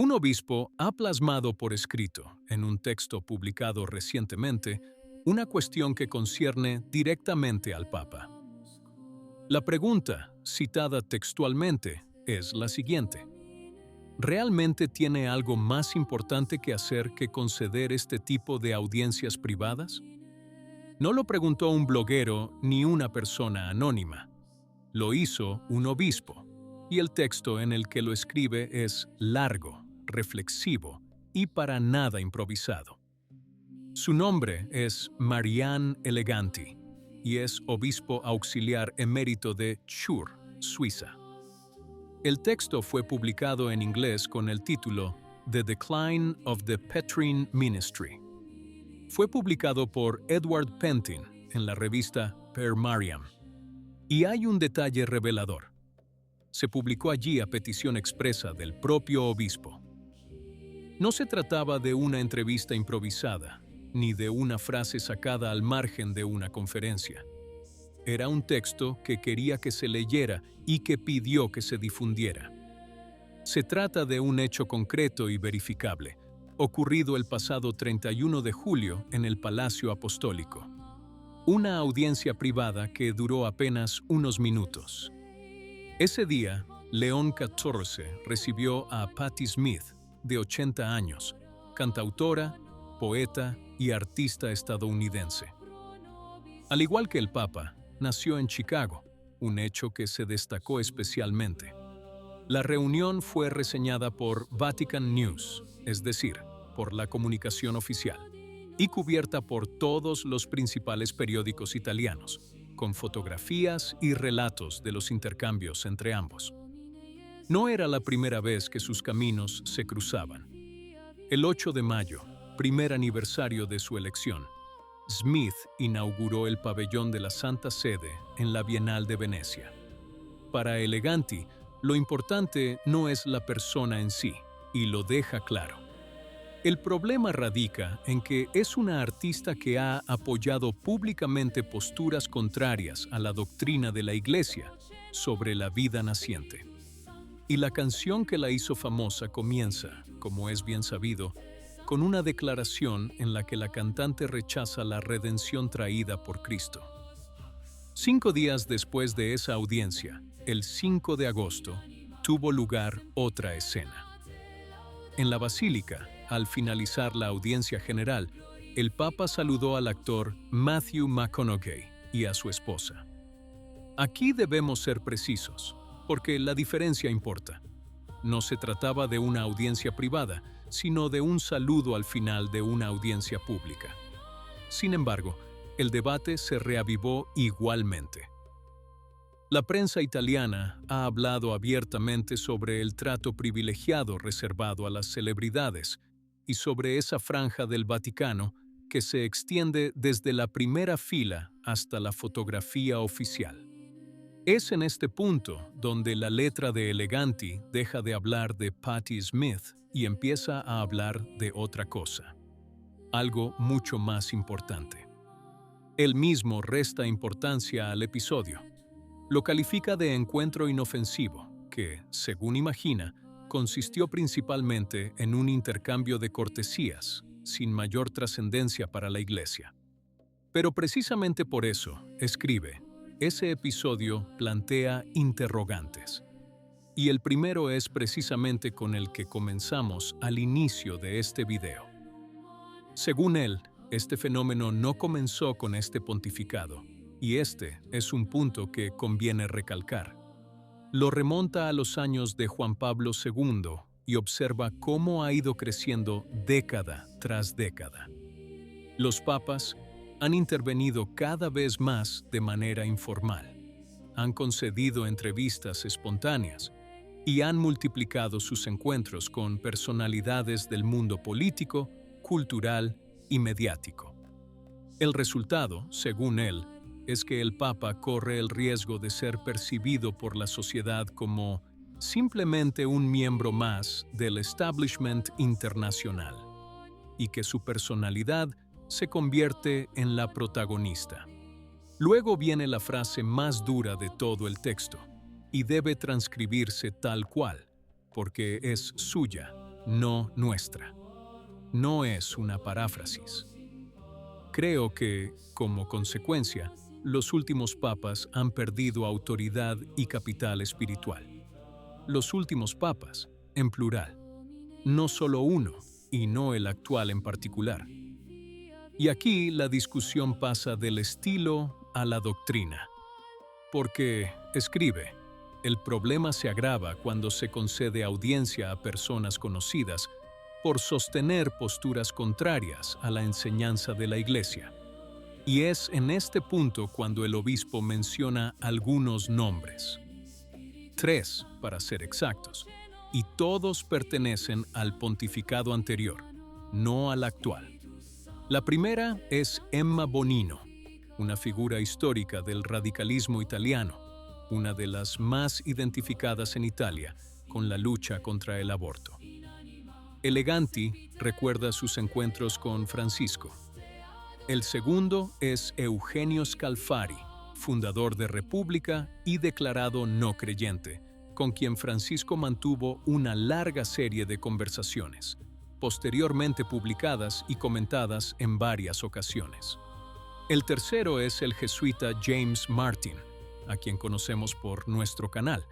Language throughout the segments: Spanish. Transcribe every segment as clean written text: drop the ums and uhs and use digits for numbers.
Un obispo ha plasmado por escrito, en un texto publicado recientemente, una cuestión que concierne directamente al Papa. La pregunta, citada textualmente, es la siguiente. ¿Realmente tiene algo más importante que hacer que conceder este tipo de audiencias privadas? No lo preguntó un bloguero ni una persona anónima. Lo hizo un obispo, y el texto en el que lo escribe es largo, reflexivo y para nada improvisado. Su nombre es Marián Eleganti y es obispo auxiliar emérito de Chur, Suiza. El texto fue publicado en inglés con el título The Decline of the Petrine Ministry. Fue publicado por Edward Pentin en la revista Per Mariam. Y hay un detalle revelador. Se publicó allí a petición expresa del propio obispo. No se trataba de una entrevista improvisada, ni de una frase sacada al margen de una conferencia. Era un texto que quería que se leyera y que pidió que se difundiera. Se trata de un hecho concreto y verificable, ocurrido el pasado 31 de julio en el Palacio Apostólico. Una audiencia privada que duró apenas unos minutos. Ese día, León XIV recibió a Patti Smith, de 80 años, cantautora, poeta y artista estadounidense. Al igual que el Papa, nació en Chicago, un hecho que se destacó especialmente. La reunión fue reseñada por Vatican News, es decir, por la comunicación oficial, y cubierta por todos los principales periódicos italianos, con fotografías y relatos de los intercambios entre ambos. No era la primera vez que sus caminos se cruzaban. El 8 de mayo, primer aniversario de su elección, Smith inauguró el pabellón de la Santa Sede en la Bienal de Venecia. Para Eleganti, lo importante no es la persona en sí, y lo deja claro. El problema radica en que es una artista que ha apoyado públicamente posturas contrarias a la doctrina de la Iglesia sobre la vida naciente. Y la canción que la hizo famosa comienza, como es bien sabido, con una declaración en la que la cantante rechaza la redención traída por Cristo. 5 días después de esa audiencia, el 5 de agosto, tuvo lugar otra escena. En la basílica, al finalizar la audiencia general, el Papa saludó al actor Matthew McConaughey y a su esposa. Aquí debemos ser precisos, porque la diferencia importa. No se trataba de una audiencia privada, sino de un saludo al final de una audiencia pública. Sin embargo, el debate se reavivó igualmente. La prensa italiana ha hablado abiertamente sobre el trato privilegiado reservado a las celebridades y sobre esa franja del Vaticano que se extiende desde la primera fila hasta la fotografía oficial. Es en este punto donde la letra de Eleganti deja de hablar de Patti Smith y empieza a hablar de otra cosa, algo mucho más importante. Él mismo resta importancia al episodio. Lo califica de encuentro inofensivo, que, según imagina, consistió principalmente en un intercambio de cortesías, sin mayor trascendencia para la Iglesia. Pero precisamente por eso, escribe, ese episodio plantea interrogantes. Y el primero es precisamente con el que comenzamos al inicio de este video. Según él, este fenómeno no comenzó con este pontificado, y este es un punto que conviene recalcar. Lo remonta a los años de Juan Pablo II y observa cómo ha ido creciendo década tras década. Los papas han intervenido cada vez más de manera informal, han concedido entrevistas espontáneas y han multiplicado sus encuentros con personalidades del mundo político, cultural y mediático. El resultado, según él, es que el Papa corre el riesgo de ser percibido por la sociedad como simplemente un miembro más del establishment internacional, y que su personalidad se convierte en la protagonista. Luego viene la frase más dura de todo el texto, y debe transcribirse tal cual, porque es suya, no nuestra. No es una paráfrasis. Creo que, como consecuencia, los últimos papas han perdido autoridad y capital espiritual. Los últimos papas, en plural, no solo uno, y no el actual en particular. Y aquí la discusión pasa del estilo a la doctrina. Porque, escribe, el problema se agrava cuando se concede audiencia a personas conocidas por sostener posturas contrarias a la enseñanza de la Iglesia. Y es en este punto cuando el obispo menciona algunos nombres. 3, para ser exactos, y todos pertenecen al pontificado anterior, no al actual. La primera es Emma Bonino, una figura histórica del radicalismo italiano, una de las más identificadas en Italia con la lucha contra el aborto. Eleganti recuerda sus encuentros con Francisco. El segundo es Eugenio Scalfari, fundador de República y declarado no creyente, con quien Francisco mantuvo una larga serie de conversaciones, posteriormente publicadas y comentadas en varias ocasiones. El tercero es el jesuita James Martin, a quien conocemos por nuestro canal,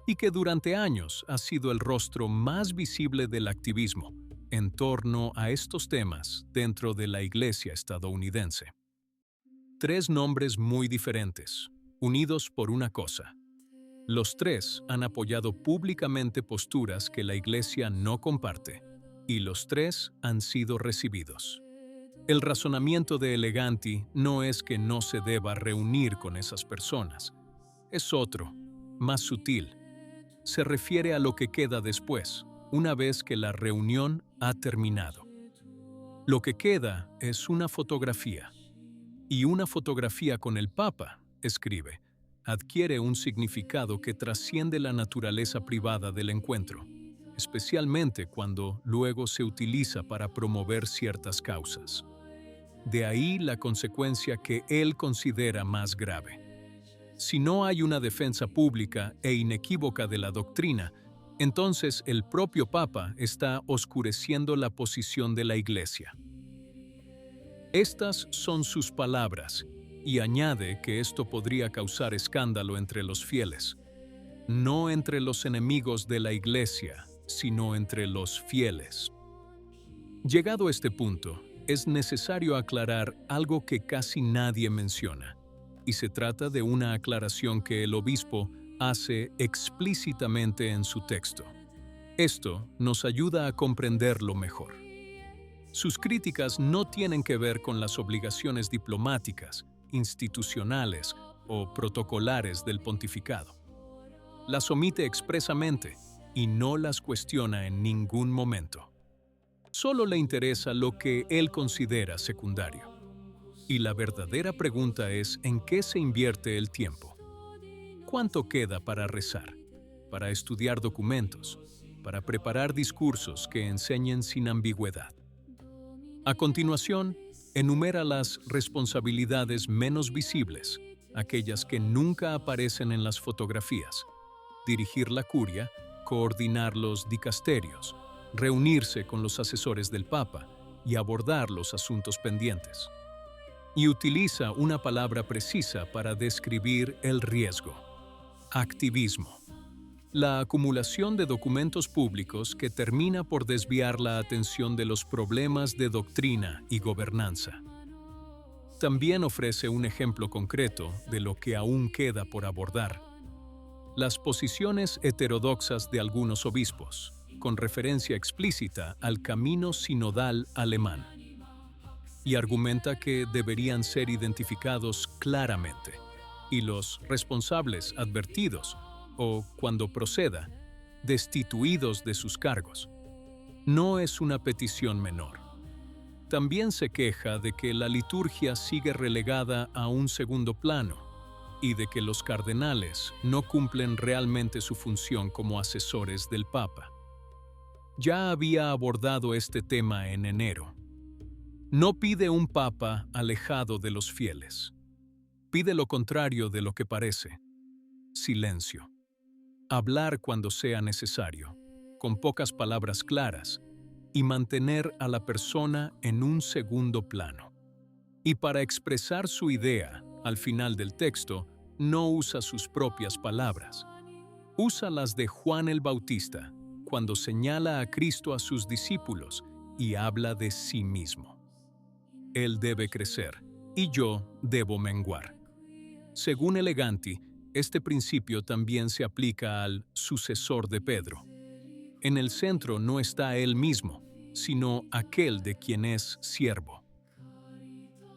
y que durante años ha sido el rostro más visible del activismo en torno a estos temas dentro de la Iglesia estadounidense. 3 nombres muy diferentes, unidos por una cosa. Los 3 han apoyado públicamente posturas que la Iglesia no comparte, y los 3 han sido recibidos. El razonamiento de Eleganti no es que no se deba reunir con esas personas. Es otro, más sutil. Se refiere a lo que queda después, una vez que la reunión ha terminado. Lo que queda es una fotografía. Y una fotografía con el Papa, escribe, adquiere un significado que trasciende la naturaleza privada del encuentro, especialmente cuando luego se utiliza para promover ciertas causas. De ahí la consecuencia que él considera más grave. Si no hay una defensa pública e inequívoca de la doctrina, entonces el propio Papa está oscureciendo la posición de la Iglesia. Estas son sus palabras, y añade que esto podría causar escándalo entre los fieles, no entre los enemigos de la Iglesia, sino entre los fieles. Llegado a este punto, es necesario aclarar algo que casi nadie menciona, y se trata de una aclaración que el obispo hace explícitamente en su texto. Esto nos ayuda a comprenderlo mejor. Sus críticas no tienen que ver con las obligaciones diplomáticas, institucionales o protocolares del pontificado. Las omite expresamente y no las cuestiona en ningún momento. Solo le interesa lo que él considera secundario. Y la verdadera pregunta es ¿en qué se invierte el tiempo? ¿Cuánto queda para rezar, para estudiar documentos, para preparar discursos que enseñen sin ambigüedad? A continuación, enumera las responsabilidades menos visibles, aquellas que nunca aparecen en las fotografías: dirigir la curia, coordinar los dicasterios, reunirse con los asesores del Papa y abordar los asuntos pendientes. Y utiliza una palabra precisa para describir el riesgo: activismo. La acumulación de documentos públicos que termina por desviar la atención de los problemas de doctrina y gobernanza. También ofrece un ejemplo concreto de lo que aún queda por abordar: las posiciones heterodoxas de algunos obispos, con referencia explícita al camino sinodal alemán. Y argumenta que deberían ser identificados claramente, y los responsables advertidos, o, cuando proceda, destituidos de sus cargos. No es una petición menor. También se queja de que la liturgia sigue relegada a un segundo plano y de que los cardenales no cumplen realmente su función como asesores del Papa. Ya había abordado este tema en enero. No pide un Papa alejado de los fieles. Pide lo contrario de lo que parece: silencio. Hablar cuando sea necesario. con pocas palabras claras, y mantener a la persona en un segundo plano. Y para expresar su idea, al final del texto, no usa sus propias palabras. Usa las de Juan el Bautista, cuando señala a Cristo a sus discípulos y habla de sí mismo. Él debe crecer, y yo debo menguar. Según Eleganti, este principio también se aplica al sucesor de Pedro. En el centro no está él mismo, sino aquel de quien es siervo.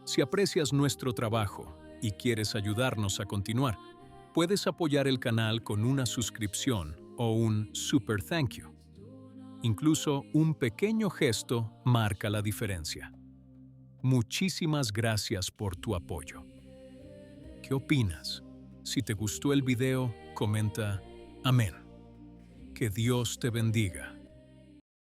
Si aprecias nuestro trabajo y quieres ayudarnos a continuar, puedes apoyar el canal con una suscripción o un super thank you. Incluso un pequeño gesto marca la diferencia. Muchísimas gracias por tu apoyo. ¿Qué opinas? Si te gustó el video, comenta amén. Que Dios te bendiga.